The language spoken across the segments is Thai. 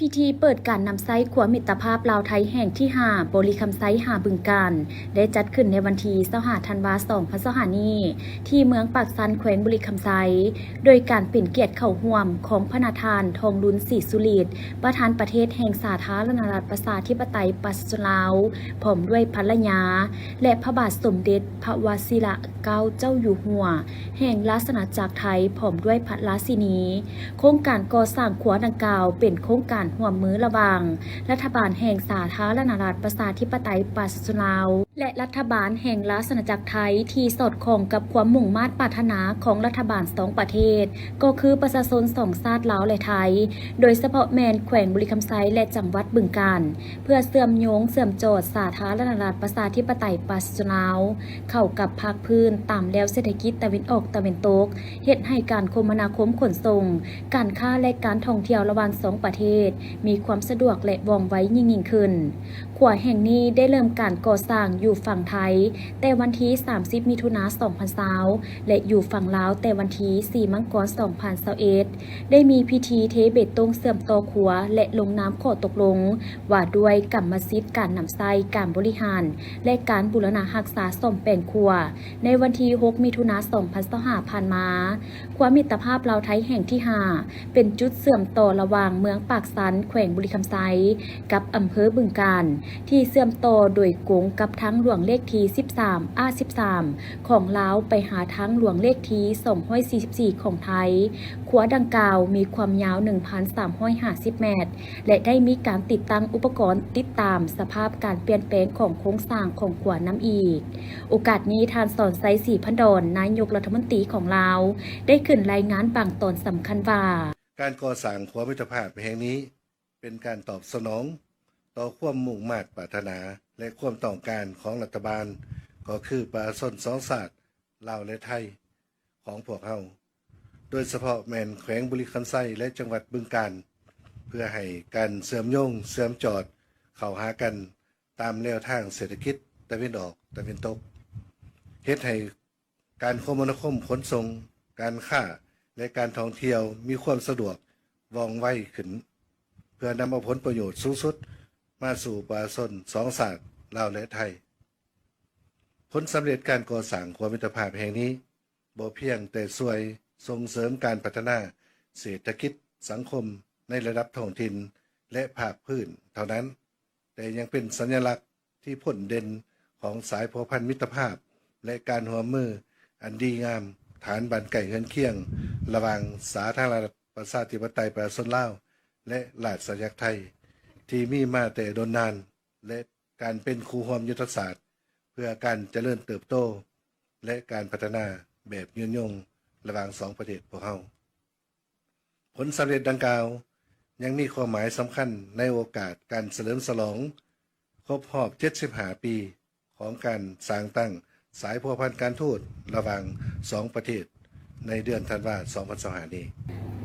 พิธีเปิดการนำไส้ขัวมิตรภาพลาวไทยแห่งที่5บริคำไซหาบึงการได้จัดขึ้นในวันที่25ธันวาคม2565นี้ที่เมืองปากซันแขวงบริคำไซโดยการเป็นเกียรติเข้าร่วมของพระนาธานทองลุนศรีสุฤทธิ์ประธานประเทศแห่งสาธารณรัฐประชาธิปไตยปาสลาวพร้อมด้วยภรรยาและพระบาทสมเด็จพระวชิรเกล้าเจ้าอยู่หัวแห่งราชอาณาจักรไทยพร้อมด้วยพระราชินีโครงการก่อสร้างขัวดังกล่าวเป็นโครงการร่วมมือระหว่างรัฐบาลแห่งสาธารณรัฐประชาธิปไตยปาสลาวและรัฐบาลแห่งราชอาณาจักรไทยที่สอดคล้องกับความมุ่งมา่ปรารถนาของรัฐบาลสองประเทศก็คือประชาชนสองชาติลาวและไทยโดยเฉพาะแมนแขวงบริคำไซและจังหวัดบึงกาฬเพื่อเชื่อมโยงเชื่อมโจทย์สาธารณรัฐประชาธิปไตยปาสลาวเข้ากับภาคพื้นตามแนวเศรษฐกิจตะวันออกตะวันตกเฮ็ดให้การคมนาคมขนส่งการค้าและการท่องเที่ยวระหว่างสองประเทศมีความสะดวกและว่องไวยิ่งขึ้นขัวแห่งนี้ได้เริ่มการก่อสร้างอยู่ฝั่งไทยแต่วันที่30มิถุนายน2020และอยู่ฝั่งลาวแต่วันที่4มังกร2021ได้มีพิธีเทเบตงเสื่อมต่อขัวและลงน้ำข้อตกลงว่าด้วยกรรมสิทธิ์การนำไส้การบริหารและการบูรณะรักษาซ่อมแปลงขัวในวันที่6มิถุนายน2025ผ่านมาขัวมิตรภาพลาวไทยแห่งที่5เป็นจุดเสื่อมต่อระหว่างเมืองปากสันแขวงบริคำไซกับอำเภอบึงกาฬที่เสื่อมต่อโดยกงกับทั้งหลวงเลขที่13 ของลาวไปหาทั้งหลวงเลขที่244ของไทยขัวดังกล่าวมีความยาว 1,350 เมตรและได้มีการติดตั้งอุปกรณ์ติดตามสภาพการเปลี่ยนแปลงของโครงสร้างของขัวน้ำอีกโอกาสนี้ท่านสอนไซศรีพันดรนายกรัฐมนตรีของลาวได้ขึ้นรายงานบางตอนสำคัญว่าการก่อสร้างขัวมิตรภาพแห่งนี้เป็นการตอบสนองต่อความมุ่งมา่ปรารถนาและความต้องการของรัฐบาลก็คือประชาชนสองชาติลาวและไทยของพวกเราโดยเฉพาะแม่นแขวงบริคำไซและจังหวัดบึงกาฬเพื่อให้การเชื่อมโยงเชื่อมจอดเข้าหากันตามแนวทางเศรษฐกิจตะวันออกตะวันตกเฮ็ดให้การคมนาคมขนส่งการค้าและการท่องเที่ยวมีความสะดวกว่องไวขึ้นเพื่อนำเอาผลประโยชน์สูงสุดมาสู่ประชาชนสองชาติลาวและไทยผลสำเร็จการก่อสร้างขัวมิตรภาพแห่งนี้บ่เพียงแต่ช่วยส่งเสริมการพัฒนาเศรษฐกิจสังคมในระดับท้องถิ่นและภาคพื้นเท่านั้นแต่ยังเป็นสัญลักษณ์ที่พ้นเด่นของสายพัวพันมิตรภาพและการร่วมมืออันดีงามฐานบ้านไก่เฮือนเคียงระหว่างสาธารณรัฐประชาธิปไตยประชาชนลาวและราชอาณาจักรไทยที่มีมาแต่โดนนานและการเป็นคู่ร่วมยุทธศาสตร์เพื่อการเจริญเติบโตและการพัฒนาแบบยืนยงระหว่างสองประเทศพวกเราผลสำเร็จดังกล่าวยังมีความหมายสำคัญในโอกาสการเฉลิมฉลองครบรอบ75 ปีของการสร้างตั้งสายพัวพันการทูตระหว่างสองประเทศในเดือนธันวาคม2025นี้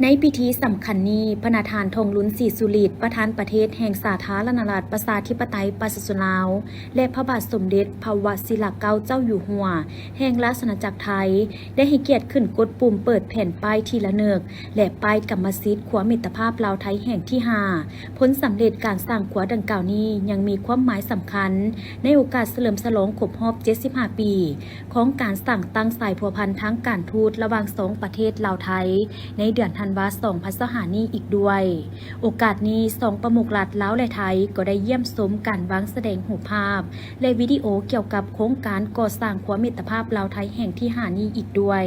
ในพิธีสำคัญนี้พระนาธานทองลุนศรีสุฤทธิ์ประธานประเทศแห่งสาธารณรัฐประชาธิปไตยปาสลาวและพระบาทสมเด็จพระวชิรเกล้าเจ้าอยู่หัวแห่งราชอาณาจักรไทยได้ให้เกียรติขึ้นกดปุ่มเปิดแผ่นป้ายทีละเนึกและป้ายกรรมสิทธิ์ขัวมิตรภาพลาวไทยแห่งที่5ผลสำเร็จการสร้างขัวดังกล่าวนี้ยังมีความหมายสำคัญในโอกาสเฉลิมฉลองครบรอบ75 ปีของการสร้างตั้งสายพัวพันทั้งการทูตระหว่างสองประเทศลาวไทยในเดือนธันวาคม2025นี้อีกด้วยโอกาสนี้สองประมุขรัฐลาวและไทยก็ได้เยี่ยมชมการวางแสดงรูปภาพและวิดีโอเกี่ยวกับโครงการก่อสร้างขัวมิตรภาพลาวไทยแห่งที่5นี้อีกด้วย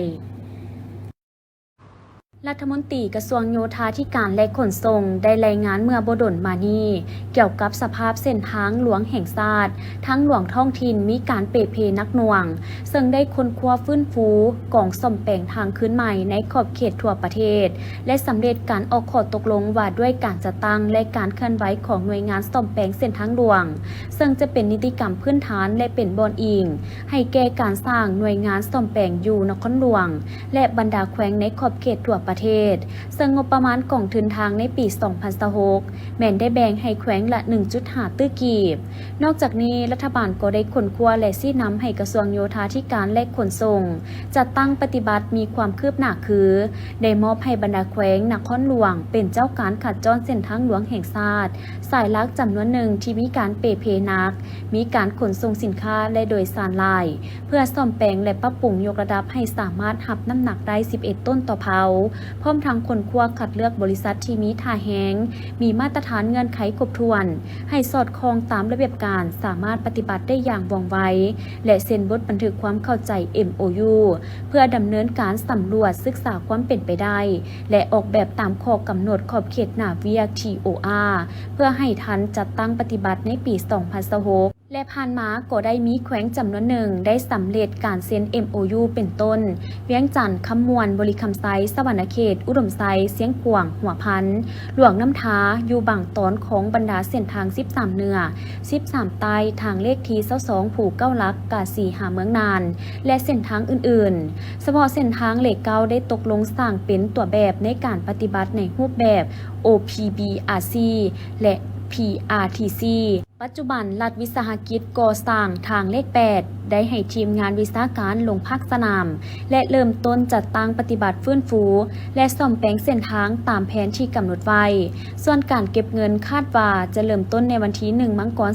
รัฐมนตรีกระทรวงโยธาธิการและขนส่งได้รายงานเมื่อบ่ดนมานี้เกี่ยวกับสภาพเส้นทางหลวงแห่งชาติทั้งหลวงท้องถิ่นมีการเปเพนักหน่วงซึ่งได้ค้นคว้าฟื้นฟูกองซ่อมแปลงทางขึ้นใหม่ในขอบเขตทั่วประเทศและสำเร็จการออกข้อตกลงว่าด้วยการจัดตั้งและการเคลื่อนไหวของหน่วยงานซ่อมแปลงเส้นทางหลวงซึ่งจะเป็นนิติกรรมพื้นฐานและเป็นบอนอิงให้แก่การสร้างหน่วยงานซ่อมแปลงอยู่นครหลวงและบรรดาแขวงในขอบเขตทั่วประ ประเทศซึ่งงบประมาณกองทุนทางในปี 2026แม่นได้แบ่งให้แขวงละ 1.5 ตื้อกีบนอกจากนี้รัฐบาลก็ได้ขนครัวและชี้นำให้กระทรวงโยธาธิการและขนส่งจัดตั้งปฏิบัติมีความคืบหน้าคือได้มอบให้บรรดาแขวงนครหลวงเป็นเจ้าการขัดจรเส้นทางหลวงแห่งชาติสายลักจำนวนหนึ่งที่มีการเปเพนักมีการขนส่งสินค้าและโดยสารลายเพื่อซ่อมแปลงและปรับปรุงยกระดับให้สามารถหับน้ำหนักได้ 11 ต้นต่อเผาพร้อมทางคนครัวคัดเลือกบริษัทที่มีท่าแห้งมีมาตรฐานเงื่อนไขครบถ้วนให้สอดคล้องตามระเบียบการสามารถปฏิบัติได้อย่างว่องไวและเซ็นบทบันทึกความเข้าใจ MOU เพื่อดำเนินการสำรวจศึกษาความเป็นไปได้และออกแบบตามข้อกำหนดขอบเขตหน้าเวียก TOR เพื่อให้ทันจัดตั้งปฏิบัติในปี 2026และผ่านมาก็ได้มีแขวงจำนวนหนึ่งได้สำเร็จการเซ็น MOU เป็นต้นเวียงจันทน์คำมวนบริคำไซสวรรณเขตอุดมไซเสียงขวางหัวพันหลวงน้ำท้าอยู่บางตอนของบรรดาเส้นทาง 13 เหนือ13 ใต้ทางเลขที่22ผูกเก้าลักกาสีหาเมืองนานและเส้นทางอื่นๆเฉพาะเส้นทางเลขเก้าได้ตกลงสร้างเป็นตัวแบบในการปฏิบัติในรูปแบบ OPBRC และ PRTC ปัจจุบันรัฐวิสาหกิจก่อสร้างทางเลข 8 ได้ให้ทีมงานวิชาการลงภาคสนามและเริ่มต้นจัดตั้งปฏิบัติฟื้นฟูและซ่อมแปลงเส้นทางตามแผนที่กำหนดไว้ส่วนการเก็บเงินคาดว่าจะเริ่มต้นในวันที่ 1 มังกร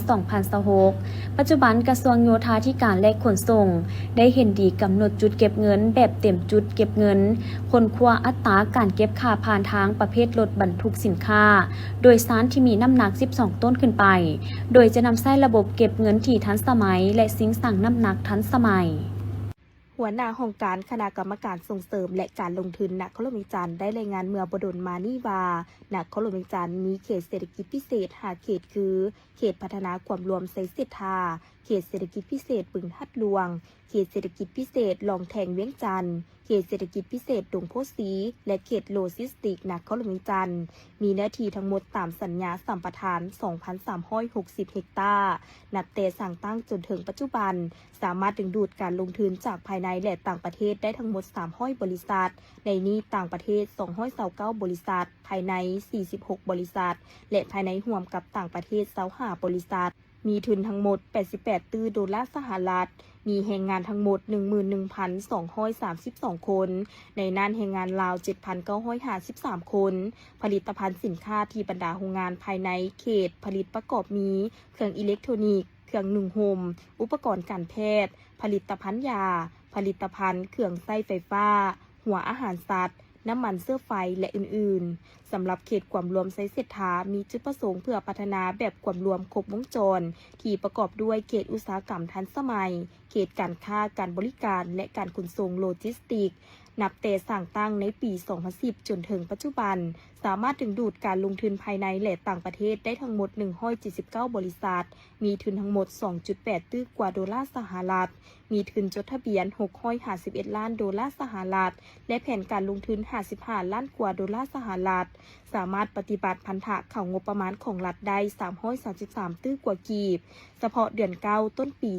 2026ปัจจุบันกระทรวงโยธาธิการและขนส่งได้เห็นดีกำหนดจุดเก็บเงินแบบเต็มจุดเก็บเงินคนครัวอัตราการเก็บค่าผ่านทางประเภทรถบรรทุกสินค้าโดยสารที่มีน้ำหนัก 12 ต้นขึ้นไปโดยจะนำใช้ระบบเก็บเงินที่ทันสมัยและสิ่งสั่งน้ำหนักทันสมัยหัวหน้าองค์การคณะกรรมการส่งเสริมและการลงทุนณโคโลเวียงจันทน์ได้รายงานเมื่อบดลมานี่ว่าณโคโลเวียงจันทน์มีเขตเศรษฐกิจพิเศษ5เขตคือเขตพัฒนาความรวมไซเศรษฐาเขตเศรษฐกิจพิเศษบึงทัดหลวงเขตเศรษฐกิจพิเศษหลองแทงเวียงจันทน์เขตเศรษฐกิจพิเศษดงโพสีและเขตโลจิสติกณโคโลเวียงจันทน์มีเนื้อที่ทั้งหมดตามสัญญาสัมปทาน 2,360 เฮกตาร์นับแต่สั่งตั้งจนถึงปัจจุบันสามารถดึงดูดการลงทุนจากภายในและต่างประเทศได้ทั้งหมด300บริษัทในนี้ต่างประเทศ229บริษัทภายใน46บริษัทและภายในร่วมกับต่างประเทศ25บริษัทมีทุนทั้งหมด88ตื้อดอลลาร์สหรัฐมีแรงงานทั้งหมด 11,232 คนในนั้นแรงงานลาว 7,953 คนผลิตภัณฑ์สินค้าที่บรรดาโรงงานภายในเขตผลิตประกอบมีเครื่องอิเล็กทรอนิกส์เครื่องนึ่งห่มอุปกรณ์การแพทย์ผลิตภัณฑ์ยาผลิตภัณฑ์เครื่องใช้ไฟฟ้าหัวอาหารสัตว์น้ำมันเสื้อไฟและอื่นๆสำหรับเขตความรวมไซเศรษฐามีจุดประสงค์เพื่อพัฒนาแบบความรวมครบวงจรที่ประกอบด้วยเขตอุตสาหกรรมทันสมัยเขตการค้าการบริการและการขนส่งโลจิสติกส์นับแต่สร้างตั้งในปี 2010 จนถึงปัจจุบันสามารถดึงดูดการลงทุนภายในและต่างประเทศได้ทั้งหมด179บริษัทมีทุนทั้งหมด 2.8 ตื้อกว่าดอลลาร์สหรัฐมีทุนจดทะเบียน651ล้านดอลลาร์สหรัฐและแผนการลงทุน55ล้านกว่าดอลลาร์สหรัฐสามารถปฏิบัติพันธะเข้างบประมาณของรัฐได้333ตื้อกว่ากีบเฉพาะเดือน9ต้นปี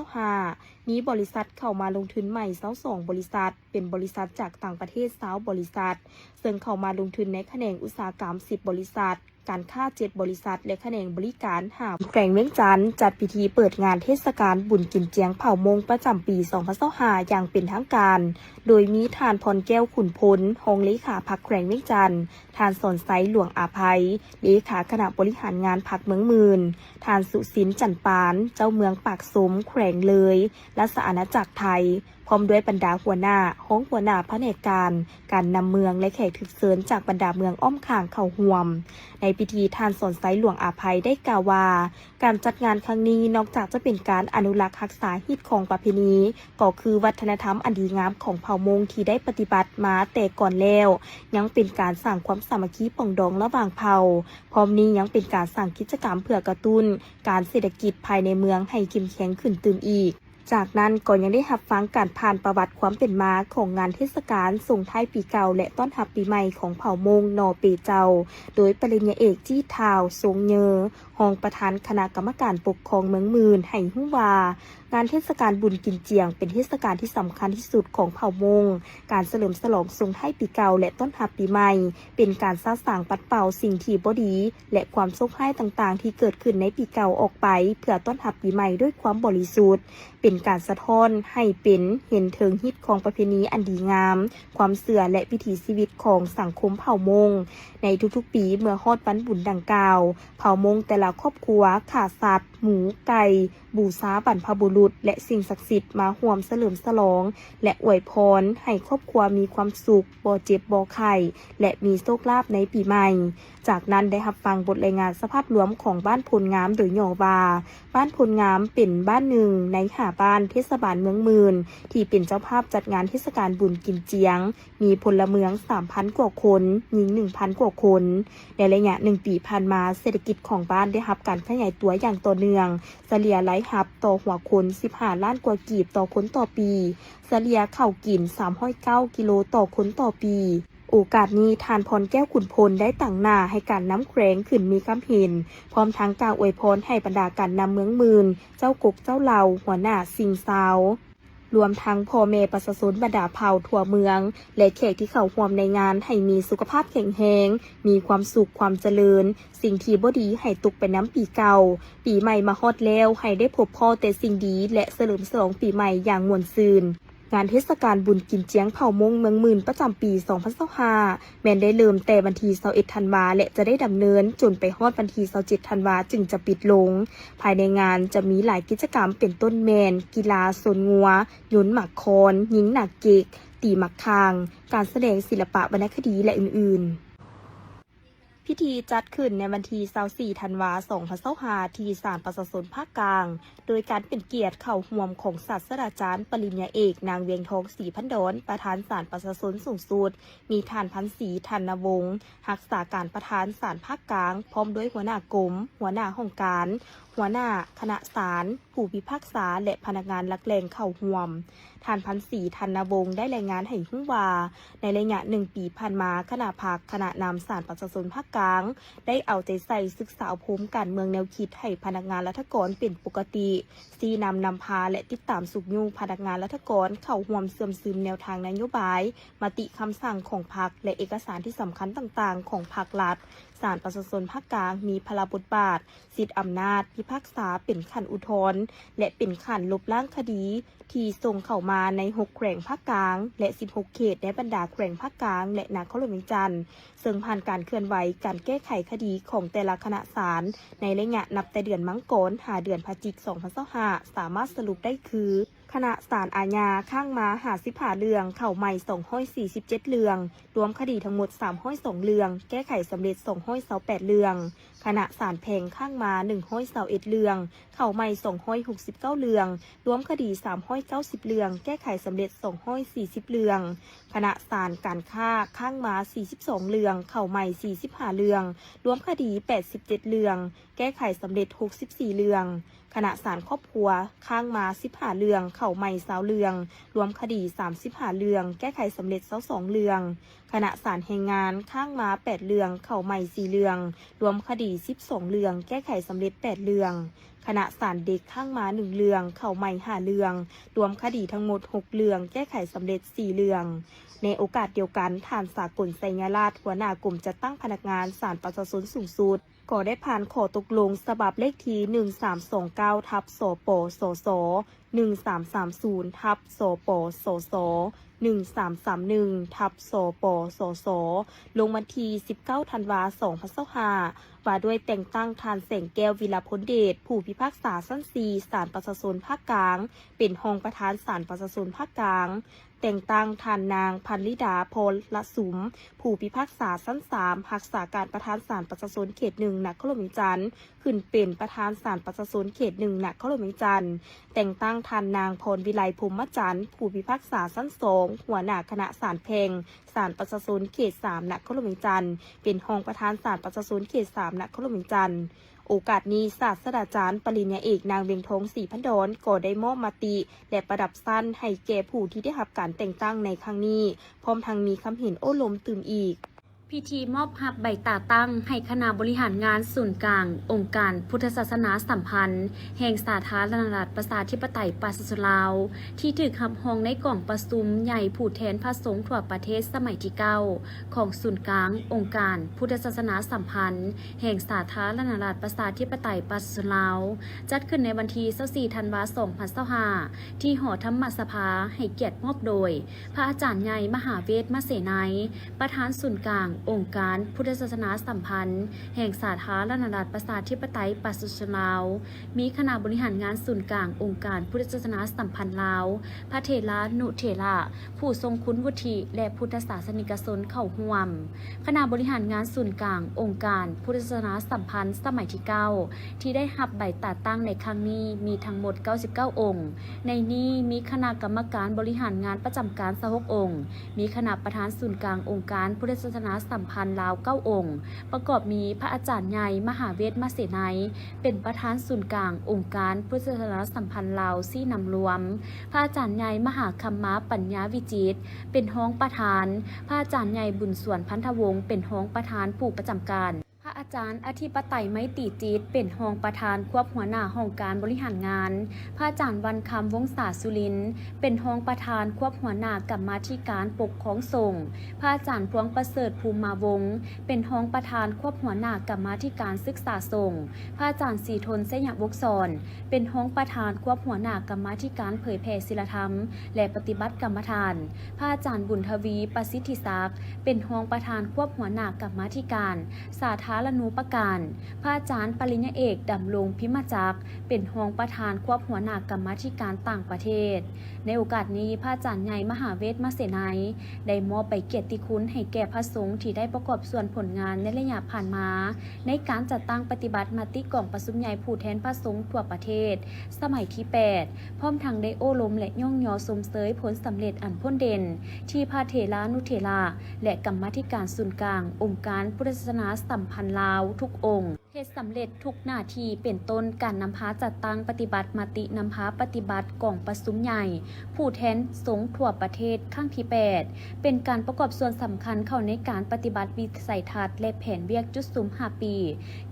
2025มีบริษัทเข้ามาลงทุนใหม่22บริษัทเป็นบริษัทจากต่างประเทศ20บริษัทซึ่งเข้ามาลงทุนในแขนงอุตสาหกรรม10บริษัทการค้า7บริษัทและแขนงบริการ5แขวงเวียงจันทน์จัดพิธีเปิดงานเทศกาลบุญกินเจียงเผ่ามงประจำปี 2025อย่างเป็นทางการโดยมีท่านพรแก้วขุนพลรองเลขาพรรคแขวงเวียงจันทน์ท่านสอนไซหลวงอาภัยเลขาคณะบริหารงานพรรคเมืองมื่นท่านสุสินจันปานเจ้าเมืองปากสมแขวงเลยและสอาณาจักรไทยพร้อมด้วยบรรดาหัวหน้าห้องหัวหน้าแผนกการนำเมืองและแขกถึกเชิญจากบรรดาเมืองอ้อมข้างเข้าร่วมในพิธีท่านสอนไซหลวงอาภัยได้กล่าวว่าการจัดงานครั้งนี้นอกจากจะเป็นการอนุรักษ์รักษาฮิตของประเพณีก็คือวัฒนธรรมอันดีงามของเผ่ามงที่ได้ปฏิบัติมาแต่ก่อนแล้วยังเป็นการสร้างความสามัคคีปองดองระหว่างเผ่าพร้อมนี้ยังเป็นการสร้างกิจกรรมเพื่อกระตุ้นการเศรษฐกิจภายในเมืองให้เข้มแข็งขึ้นตื่นอีกจากนั้นก็ยังได้รับฟังการผ่านประวัติความเป็นมาของงานเทศกาลส่งท้ายปีเก่าและต้อนรับปีใหม่ของเผ่ามงนอเปเจ้าโดยปริญญาเอกจี้ทาวทรงเยอรองประธานคณะกรรมการปกครองเมืองมื่นให้ฮู้ว่าง งานเทศกาลบุญกินเจียงเป็นเทศกาลที่สำคัญที่สุดของเผ่ามงการเฉลิมฉลองส่งท้ายปีเก่าและต้อนรับปีใหม่เป็นการสางปัดเป่าสิ่งที่บ่ดีและความโศกร้ายต่างๆที่เกิดขึ้นในปีเก่าออกไปเพื่อต้อนรับปีใหม่ด้วยความบริสุทธิ์เป็นการสะท้อนให้เป็นเห็นถึงฮิตของประเพณีอันดีงามความเสื่อและวิถีชีวิตของสังคมเผ่ามงในทุกๆปีเมื่อฮอดวันบุญดังกล่าวเผ่ามงแต่ละครอบครัวขาสัตว์หมูไก่บูชาบรรพบุรุษและสิ่งศักดิ์สิทธิ์มาร่วมเฉลิมฉลองและอวยพรให้ครอบครัวมีความสุขบ่เจ็บบ่ไข้และมีโชคลาภในปีใหม่จากนั้นได้รับฟังบทรายงานสภาพรวมของบ้านพลงามโดยย่อว่าบ้านพลงามเป็นบ้านหนึ่งในบ้านเทศบาลเมืองมื่นที่เป็นเจ้าภาพจัดงานเทศกาลบุญกินเจียงมีพลเมือง 3,000 กว่าคนหญิง 1,000 กว่าคนในระยะ1 ปีผ่านมาเศรษฐกิจของบ้านได้รับการขยายตัวอย่างต่อเนื่องเฉลี่ยรายรับต่อหัวคน15 ล้านกว่ากีบต่อคนต่อปีเฉลี่ยข้าวกิน309 กิโลต่อคนต่อปีโอกาสนี้ทานพรแก้วขุนพลได้ตั้งหน้าให้การน้ำแขงขึ้นมีคำเห็นพร้อมทั้งกล่าวอวยพรให้บรรดาการนำเมืองมื่นเจ้ากกเจ้าเหล่าหัวหน้าสิงสาวรวมทั้งพ่อแม่ประชาชนบรรดาเผ่าทั่วเมืองและแขกที่เข้าร่วมในงานให้มีสุขภาพแข็งแรงมีความสุขความเจริญสิ่งที่บ่ดีให้ตกไปน้ำปีเก่าปีใหม่มาฮอดแล้วให้ได้พบพ่อแต่สิ่งดีและเฉลิมฉลองปีใหม่อย่างม่วนซื่นงานเทศกาลบุญกินเจียงเผ่ามงเมืองมื่นประจำปี2025แม้นได้เริ่มแต่วันที่21 ธันวาและจะได้ดำเนินจนไปฮอดวันที่27 ธันวาจึงจะปิดลงภายในงานจะมีหลายกิจกรรมเป็นต้นแมนกีฬาสนงัวยุนหมักคอนยิงหนักเกกตีหมักคางการแสดงศิลปะวรรณคดีและอื่นๆพิธีจัดขึ้นในวันที่24 ธันวาคม 2025ที่ศาลประชาชนภาคกลางโดยการเป็นเกียรติเข้าร่วมของศาสตราจารย์ปริญญาเอกนางเวียงทองศรีพันดรประธานศาลประชาชนสูงสุดมีท่านพันศรีธนวงศ์รักษาการประธานศาลภาคกลางพร้อมด้วยหัวหน้ากรมหัวหน้าห้องการหัวหน้าคณะศาลผู้พิพากษาและพนักงานหลักแหล่งเข้าร่วมท่านพันศรีธนวงศ์ได้รายงานให้รู้ว่าในระยะ1 ปีผ่านมาคณะนำศาลประชาชนภาคกลางได้เอาใจใส่ศึกษาภูมิการเมืองแนวคิดให้พนักงานรัฐกรเป็นปกติซีนำพาและติดตามสุขยุ่งพนักงานรัฐกรเข้าร่วมเสื่อมซึมแนวทางนโยบายมติคำสั่งของพรรคและเอกสารที่สำคัญต่างๆของภาครัฐศาลประชาชนภาคกลางมีพลบทบาทสิทธิอำนาจพิพากษาเป็นขั้นอุทธรณ์และเป็นขั้นลบล้างคดีที่ส่งเข้ามาใน6 แขวงภาคกลางและ16 เขตในบรรดาแขวงภาคกลางและนครหลวงเวียงจันทร์ซึ่งผ่านการเคลื่อนไหวการแก้ไขคดีของแต่ละคณะศาลในระยะนับแต่เดือนมังกรหาเดือนพฤศจิกายน 2025สามารถสรุปได้คือคณะศาลอาญาข้างมา55 เรื่องเข่าใหม่247 เรื่องรวมคดีทั้งหมด302 เรื่องแก้ไขสำเร็จ228 เรื่องคณะศาลแพ่งข้างมา121 เรื่องเข่าใหม่269 เรื่องรวมคดี390 เรื่องแก้ไขสำเร็จ240 เรื่องคณะศาลการค้าข้างมา42 เรื่องเข่าใหม่45 เรื่องรวมคดี87 เรื่องแก้ไขสำเร็จ64 เรื่องคณะศาลครอบครัวข้างมา15 เรื่องเข่าใหม่20 เรื่องรวมคดี35 เรื่องแก้ไขสำเร็จ22 เรื่องคณะศาลแห่งงานข้างมา8 เรื่องเข่าใหม่4 เรื่องรวมคดี12 เรื่องแก้ไขสำเร็จ8 เรื่องคณะศาลเด็กข้างมา1 เรื่องเข่าใหม่5 เรื่องรวมคดีทั้งหมด6 เรื่องแก้ไขสำเร็จ4 เรื่องในโอกาสเดียวกันท่านสากลไสยราชหัวหน้ากลุ่มจัดตั้งพนักงานศาลประชาชนสูงสุดก็ได้ผ่านข้อตกลงฉบับเลขที่1329/สปสส1330/สปสส1331/สปสสลงวันที่19 ธันวาคม 2025ว่าด้วยแต่งตั้งท่านแสงแก้ววิรพลเดชผู้พิพากษาชั้น4ศาลประชาชนภาคกลางเป็นรองประธานศาลประชาชนภาคกลางแต่งตั้งท่านนางพันลิดาพลละสุมผู้พิพากษาชั้น3รักษาการประธานศาลประชาชนเขต1นครหลวงเวียงจันทร์ขึ้นเป็นประธานศาลประชาชนเขต1นครหลวงเวียงจันทร์แต่งตั้งท่านนางพรวิไลพรหมจันทร์ผู้พิพากษาชั้น2หัวหน้าคณะศาลแพ่งศาลประชาชนเขต3นครหลวงเวียงจันทร์เป็นรองประธานศาลประชาชนเขต3นครหลวงเวียงจันทร์โอกาสนี้ศาสตราจารย์ปริญญาเอกนางเวียงทองศรีพันดรก็ได้มอบมติและประดับสั้นให้แก่ผู้ที่ได้รับการแต่งตั้งในครั้งนี้พร้อมทั้งมีคำเห็นโอ้ล้มตื่มอีก พิธีมอบหับใบตาตั้งให้คณะบริหารงานศูนย์กลาง องค์การพุทธศาสนาสัมพันธ์ แห่งสาธารณรัฐประชาธิปไตยปาสลาว ที่ถูกรับรองในกล่องประชุมใหญ่ผู้แทนพระสงฆ์ทั่วประเทศสมัยที่ 9 ของศูนย์กลาง องค์การพุทธศาสนาสัมพันธ์ แห่งสาธารณรัฐประชาธิปไตยปาสลาว จัดขึ้นในวันที่24 ธันวาคม 2025 ที่หอธรรมสภาให้เกียรติมอบโดย พระอาจารย์ใหญ่มหาเวทมเสนัย ประธานศูนย์กลาง องค์การพุทธศาสนาสัมพันธ์ แห่งสาธารณรัฐประชาธิปไตยปาสลาว มีคณะบริหารงานศูนย์กลาง องค์การพุทธศาสนาสัมพันธ์ลาว พระเถระนุเถระผู้ทรงคุณวุฒิและพุทธศาสนิกชนเข้าร่วม คณะบริหารงานศูนย์กลาง องค์การพุทธศาสนาสัมพันธ์สมัยที่ 9 ที่ได้รับใบตาตั้งในครั้งนี้มีทั้งหมด 99 องค์ ในนี้มีคณะกรรมการบริหารงานประจำการ26 องค์ มีคณะประธานศูนย์กลางองค์การพุทธศาสนาสัมพันธ์ลาว 9 องค์ ประกอบมีพระอาจารย์ใหญ่มหาเวทมเสนัย เป็นประธานศูนย์กลางองค์การพุทธศาสนาสัมพันธ์ลาวซี่นำรวม พระอาจารย์ใหญ่มหาคัมมาปัญญาวิจิตรเป็นห้องประธาน พระอาจารย์ใหญ่บุญส่วนพันธวงศ์เป็นห้องประธานผู้ประจำการ พระอาจารย์อธิปไตยไมตรีจิตเป็นรองประธานควบหัวหน้าห้องการบริหารงาน พระอาจารย์วันคำวงศาสุรินทร์เป็นรองประธานควบหัวหน้ากรรมาธิการปกครองสงฆ์ พระอาจารย์พวงประเสริฐภูมิมาวงศ์เป็นรองประธานควบหัวหน้ากรรมาธิการศึกษาสงฆ์ พระอาจารย์ศรีทนเสยะวกษรเป็นรองประธานควบหัวหน้ากรรมาธิการเผยแผ่ศีลธรรมและปฏิบัติกรรมฐาน พระอาจารย์บุญทวีประสิทธิศักดิ์เป็นรองประธานควบหัวหน้ากรรมาธิการสาธารณูปการ พระอาจารย์ปริญญาเอกดำรงพิมจักรเป็นรองประธานควบหัวหน้ากรรมาธิการต่างประเทศ ในโอกาสนี้พระอาจารย์ใหญ่มหาเวทมเสนัยได้มอบใบเกียรติคุณให้แก่พระสงฆ์ที่ได้ประกอบส่วนผลงานในระยะผ่านมา ในการจัดตั้งปฏิบัติมติกล่องประชุมใหญ่ผู้แทนพระสงฆ์ทั่วประเทศ สมัยที่ 8 พร้อมทั้งได้โอ้ล้มและย่องยอสมเสยผลสำเร็จอันพ้นเด่น ที่พระเถรานุเถระและกรรมาธิการศูนย์กลาง องค์การพุทธศาสนาสัมพันธ์ลาวทุกองค์เฮ็ดสำเร็จทุกหน้าที่เป็นต้นการนำพาจัดตั้งปฏิบัติมตินำพาปฏิบัติกล่องประชุมใหญ่ ผู้แทนสงฆ์ทั่วประเทศครั้งที่ 8 เป็นการประกอบส่วนสำคัญเข้าในการปฏิบัติวิสัยทัศน์และแผนเวียกจุดสูม5 ปี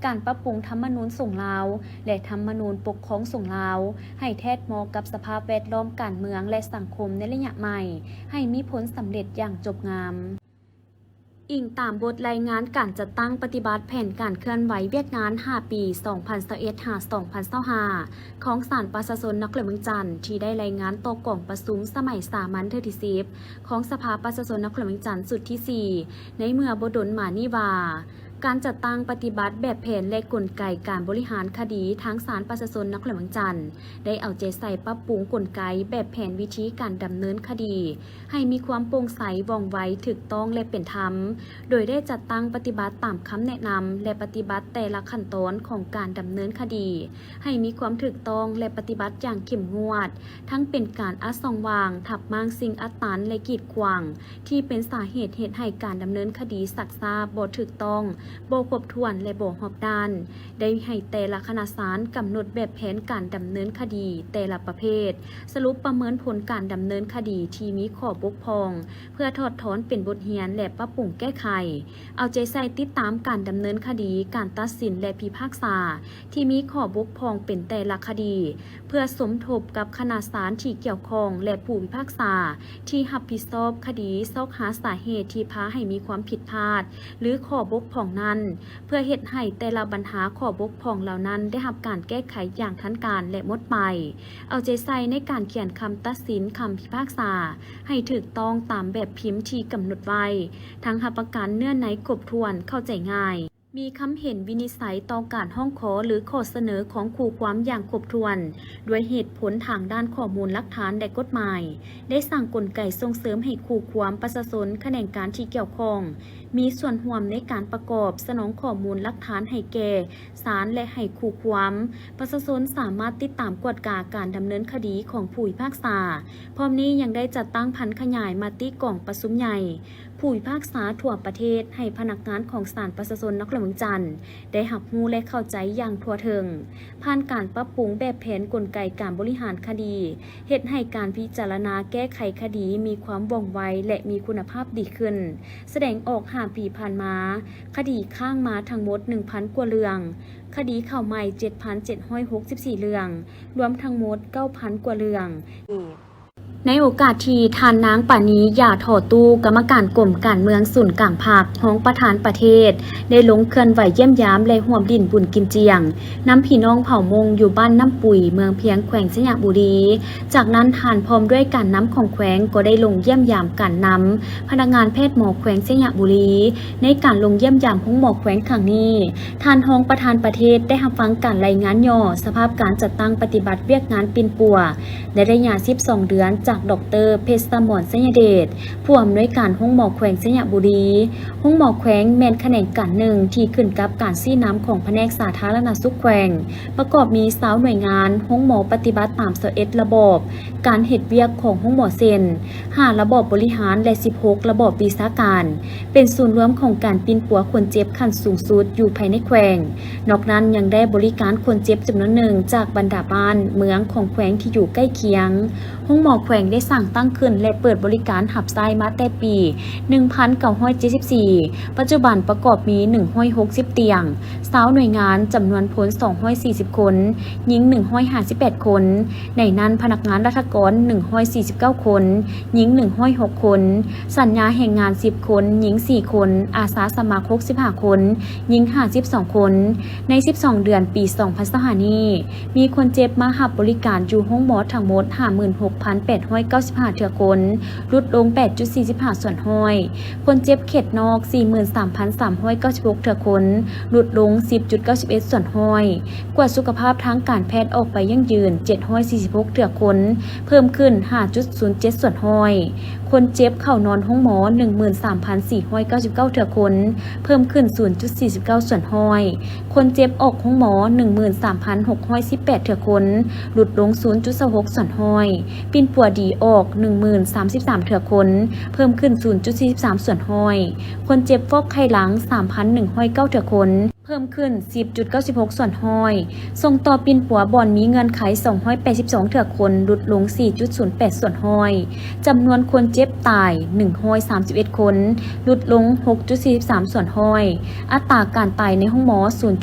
การปรับปรุงธรรมนูญสงฆ์ลาวและธรรมนูญปกครองสงฆ์ลาวให้แทดเหมาะกับสภาพแวดล้อมการเมืองและสังคมในระยะใหม่ให้มีผลสำเร็จอย่างจบงามอิงตามบทรายงานการจัดตั้งปฏิบัติแผนการเคลื่อนไหวเวียกงาน 5 ปี 2021-2025 ของศาลประชาชนนครหลวงเวียงจันทน์ที่ได้รายงานต่อกล่องประชุมสมัยสามัญเทื่อที่10ของสภาประชาชนนครหลวงเวียงจันทน์สุดที่ 4 ในเมื่อบ่ดลมานี้ว่าการจัดตั้งปฏิบัติแบบแผนและกลไกการบริหารคดีทางศาลประชาชนนครหลวงเวียงจันทน์ได้เอาใจใส่ปรับปรุงกลไกแบบแผนวิธีการดำเนินคดีให้มีความโปร่งใสว่องไวถูกต้องและเป็นธรรมโดยได้จัดตั้งปฏิบัติตามคำแนะนำและปฏิบัติแต่ละขั้นตอนของการดำเนินคดีให้มีความถูกต้องและปฏิบัติอย่างเข้มงวดทั้งเป็นการอัดส่องวางทับมางสิ่งอัดตันและกีดขวางที่เป็นสาเหตุให้การดำเนินคดีสักษาบ่ถูกต้องบ่ครบถ้วนและบ่รอบด้านได้ให้แต่ละคณะศาลกำหนดแบบแผนการดำเนินคดีแต่ละประเภทสรุปประเมินผลการดำเนินคดีที่มีข้อบกพร่องเพื่อถอดถอนเป็นบทเรียนและปรับปรุงแก้ไขเอาใจใส่ติดตามการดำเนินคดีการตัดสินและพิพากษาที่มีข้อบกพร่องเป็นแต่ละคดีเพื่อสมทบกับคณะศาลที่เกี่ยวข้องและผู้พิพากษาที่รับผิดชอบคดีซอกหาสาเหตุที่พาให้มีความผิดพลาดหรือข้อบกพร่องนั้นเพื่อเฮ็ดให้แต่ละปัญหาข้อบกพร่องเหล่านั้นได้รับการแก้ไขอย่างทันการและหมดไปเอาใจใส่ในการเขียนคำตัดสินคำพิพากษาให้ถูกต้องตามแบบพิมพ์ที่กำหนดไว้ทั้งรับประกันเนื้อในครบถ้วนเข้าใจง่ายมีคำเห็นวินิจฉัยต่อการห้องขอหรือข้อเสนอของคู่ความอย่างครบถ้วนด้วยเหตุผลทางด้านข้อมูลหลักฐานและกฎหมายได้สร้างกลไกส่งเสริมให้คู่ความประชาชนแขนงการที่เกี่ยวข้องมีส่วนร่วมในการประกอบสนองข้อมูลหลักฐานให้แก่ศาลและให้คู่ความประชาชนสามารถติดตามกวดกาการดำเนินคดีของผู้พิพากษาพร้อมนี้ยังได้จัดตั้งพันขยายมติกล่องประชุมใหญ่ผ ผู้พิพากษาทั่วประเทศให้พนักงานของศาลประชาชนนครหลวงจันทร์ได้รับรู้และเข้าใจอย่างทั่วถึงผ่านการปรับปรุงแบบแผนกลไกการบริหารคดีเฮ็ดให้การพิจารณาแก้ไขคดีมีความว่องไวและมีคุณภาพดีขึ้นแสดงออก5 ปีผ่านมาคดีข้างมาทั้งหมด 1,000 กว่าเรื่องคดีเข้าใหม่ 7,764 เรื่องรวมทั้งหมด 9,000 กว่าเรื่องในโอกาสที่ทานนางปานีอย่าถอตู้กรรมการกรมการเมืองศูนย์กลางภาคห้องประธานประเทศได้ลงเคลื่อนไหวเยี่ยมยามและห่วมดินบุญกินเจียงนำพี่น้องเผ่ามงอยู่บ้านน้ำปุ๋ยเมืองเพียงแขวงสยามบุรีจากนั้นทานพร้อมด้วยการนำของแขวงก็ได้ลงเยี่ยมยามการนำพนักงานแพทย์หมอแขวงสยามบุรีในการลงเยี่ยมยามห้องหมอแขวงครั้งนี้ทานห้องประธานประเทศได้รับฟังการรายงานย่อสภาพการจัดตั้งปฏิบัติเวียกงานปิ่นปัวและระยะ12 เดือนจากดร.เพชรสมรสัญญเดชผู้อำนวยการห้องหมอแขวงสยามบุรีห้องหมอแขวงแมนแขนงการหนึ่งที่ขึ้นกับการซี่น้ำของแผนกสาธารณสุขแขวงประกอบมี20หน่วยงานห้องหมอปฏิบัติตาม21ระบบการเฮ็ดเวียกของห้องหมอเซ็น5ระบบบริหารและ16ระบบวิชาการเป็นศูนย์รวมของการปิ่นปัวคนเจ็บขั้นสูงสุดอยู่ภายในแขวงนอกนั้นยังได้บริการคนเจ็บจำนวนหนึ่งจากบรรดาบ้านเมืองของแขวงที่อยู่ใกล้เคียงห้องหมอแขวงได้สั่งตั้งขึ้นและเปิดบริการหับไส้มาแต่ปี 1974 ปัจจุบันประกอบมี160 เตียง20หน่วยงานจำนวนพ้น240 คนหญิง158 คนในนั้นพนักงานราชการ149 คนหญิง106 คนสัญญาแห่งงาน10 คนหญิง4 คนอาสาสมัคร65 คนหญิง52 คนใน12 เดือนปี 2025 นี้มีคนเจ็บมาหับบริการอยู่ห้องหมอทั้งหมด 56,895 เทื่อคนลดลง 8.45 ส่วนห้อยคนเจ็บเขตนอก 43,396 เทื่อคนลดลง 10.91 ส่วนห้อยกว่าสุขภาพทางการแพทย์ออกไปยั่งยืน 746 เทื่อคนเพิ่มขึ้น 5.07 ส่วนห้อยคนเจ็บเข้านอนห้องหมอ 13,499 เทื่อคนเพิ่มขึ้น 0.49 ส่วนห้อยคนเจ็บออกห้องหมอ 13,618 เทื่อคนลดลง 0.26 ส่วนห้อยปิ่นปัวดีออก 1033 เทื่อคนเพิ่มขึ้น 0.43 ส่วนห้อยคนเจ็บฟอกไข้หลัง 3,109 เทื่อคนเพิ่มขึ้น 10.96 ส่วนห้อยส่งต่อปิ่นปัวบอนมีเงินไข282 เทื่อคนลดลง 4.08 ส่วนห้อยจำนวนคนเจ็บตาย131 คนลดลง 6.43 ส่วนห้อยอัตราการตายในห้องหมอ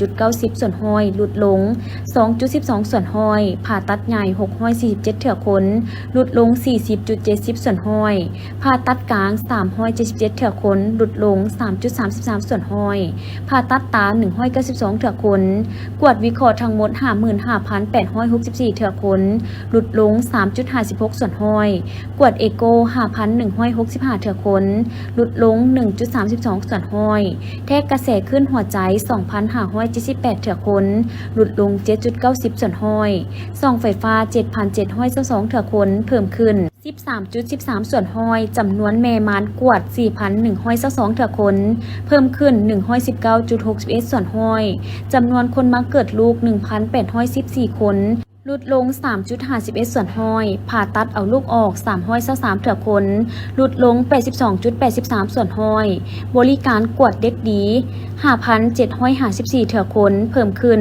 0.90 ส่วนห้อยลดลง 2.12 ส่วนห้อยผ่าตัดใหญ่647 เทื่อคนลดลง 40.70 ส่วนห้อยผ่าตัดกลาง377 เทื่อคนลดลง 3.33 ส่วนห้อยผ่าตัดตา192 เทื่อคนกวดวิเคราะห์ทั้งหมด 55,864 เทื่อคนลดลง 3.56 ส่วนห้อยกวดเอโก 5,165 เทื่อคนลดลง 1.32 ส่วนห้อยแทกกระแสขึ้นหัวใจ 2,578 เทื่อคนลดลง 7.90 ส่วนห้อยส่องไฟฟ้า 7,722 เทื่อคนเพิ่มขึ้น 13.13 ส่วนห้อยจำนวนแม่มานกวด 4,122 เทื่อคนเพิ่มขึ้น 119.61 ส่วนห้อยจำนวนคนมาเกิดลูก 1,814 คนลดลง 3.51 ส่วนห้อยผ่าตัดเอาลูกออก323 เทื่อคนลดลง 82.83 ส่วนห้อยบริการกวดเด็กดี 5,754 เทื่อคนเพิ่มขึ้น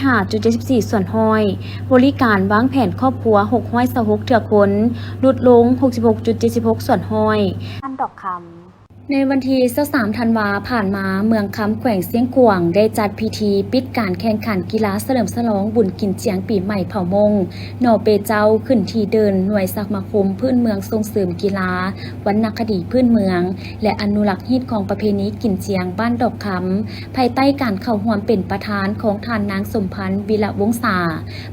205.74 ส่วนห้อยบริการวางแผนครอบครัว626 เทื่อคนลดลง 66.76 ส่วนห้อยอันดอกคำในวันที่23 ธันวาผ่านมาเมืองคำแขวงเสียงกวางได้จัดพิธีปิดการแข่งขันกีฬาเฉลิมฉลองบุญกินเจียงปีใหม่เผ่ามงนอเปเจ้าขึ้นที่เดินหน่วยสมาคมพื้นเมืองส่งเสริมกีฬาวรรณคดีพื้นเมืองและอนุรักษ์ฮีตของประเพณีกินเจียงบ้านดอกคำภายใต้การเข้าร่วมเป็นประธานของท่านนางสมพันธ์วิระวงศา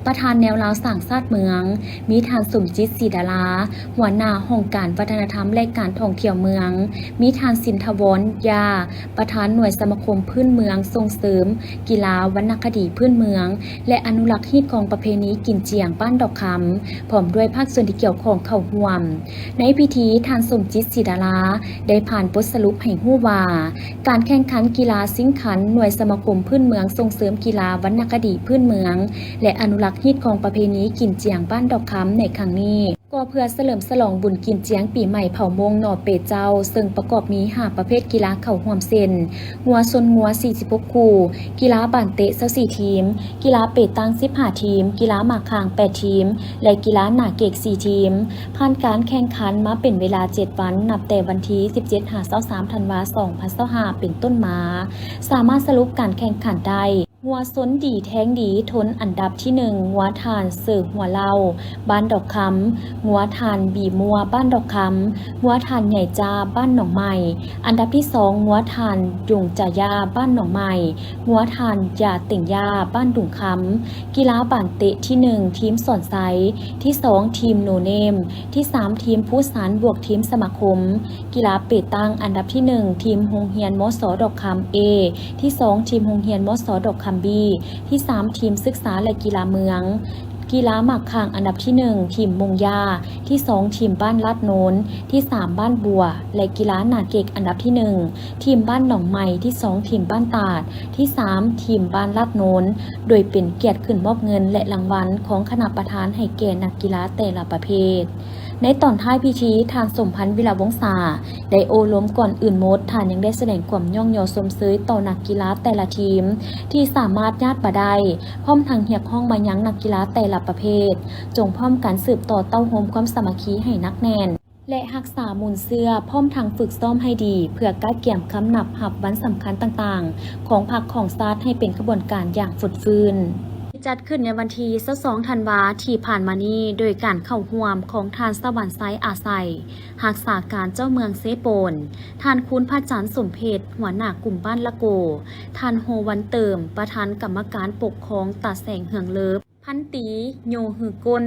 ประธานแนวราวสร้างชาติเมืองมีท่านสมจิตศรีดาราหัวหน้าห้องการวัฒนธรรมและการท่องเที่ยวเมืองมีท่านสินทวรยาประธานหน่วยสมาคมพื้นเมืองส่งเสริมกีฬาวรรณคดีพื้นเมืองและอนุรักษ์ฮีตของประเพณีกินเจียงบ้านดอกคำพร้อมด้วยภาคส่วนที่เกี่ยวข้องเข้าร่วมในพิธีท่านสมจิตศรีดาราได้ผ่านบทสรุปให้ฮู้ว่าการแข่งขันกีฬาสิงขันหน่วยสมาคมพื้นเมืองส่งเสริมกีฬาวรรณคดีพื้นเมืองและอนุรักษ์ฮีตของประเพณีกินเจียงบ้านดอกคำในครั้งนี้ ก็เพื่อเฉลิมฉลองบุญกินเจียงปีใหม่เผ่ามงหน่อเปเจ้าซึ่งประกอบมี5ประเภทกีฬาเข่าห่วมเส้นงัวซนงัว46คู่กีฬาบานเตะ24ทีมกีฬาเปตัง15ทีมกีฬาหมากคาง8ทีมและกีฬาหนาเกก4ทีมผ่านการแข่งขันมาเป็นเวลา7วันนับแต่วันที่17-23ธันวาคม2025เป็นต้นมาสามารถสรุปการแข่งขันได้หัวซ้นดีแท้งดีทนอันดับที่1หัวทานเสือหัวเหล่าบ้านดอกคำหัวทานบีมัวบ้านดอกคำหัวทานใหญ่จาบ้านหนองใหม่อันดับที่2หัวทานยุงจ่ายาบ้านหนองใหม่หัวทานยาเต่งยาบ้านดุงคำกีฬาบานเตะที่1ทีมสอนไซที่2ทีมโนเนมที่3ทีมผู้สารบวกทีมสมาคมกีฬาเปตังอันดับที่1ทีมโรงเรียนมสดอกคำ A ที่2ทีมโรงเรียนมสดอกคำบีที่3ทีมศึกษาและกีฬาเมืองกีฬาหมากคางอันดับที่1ทีมมงยาที่2ทีมบ้านลาดโนนที่3บ้านบัวและกีฬาหนาเกกอันดับที่1ทีมบ้านหนองใหม่ที่2ทีมบ้านตาดที่3ทีมบ้านลาดโนนโดยเป็นเกียรติขึ้นมอบเงินและรางวัลของคณะประธานให้แก่นักกีฬาแต่ละประเภทในตอนท้ายพิธีทางสมพันธ์วิลาวงศาได้โอล้มก่อนอื่นหมดทานยังได้แสดงความย่องยอสมเสยต่อนักกีฬาแต่ละทีมที่สามารถญาติบ่ได้พร้อมทางเหียกห้องมายังนักกีฬาแต่ละประเภทจงพร้อมการสืบต่อเต้าโฮมความสามัคคีให้นักแน่นและรักษามูลเสื้อพร้อมทางฝึกซ้อมให้ดีเพื่อก้าวเกี่ยมคำนับหับวันสำคัญต่างๆของพรรคของชาติให้เป็นกระบวนการอย่างฟุดฟื้นจัดขึ้นในวันที่22ธันวาคมที่ผ่านมานี้โดยการเข้าร่วมของทานสวรรค์ไซอาไซรักษาการเจ้าเมืองเซโปนทานคุณพระจันทร์สมเพชหัวหน้ากลุ่มบ้านละโกทานโฮวันเติมประธานกรรมการปกครองตาแสงเหืองเลิฟพันตีโยหือกล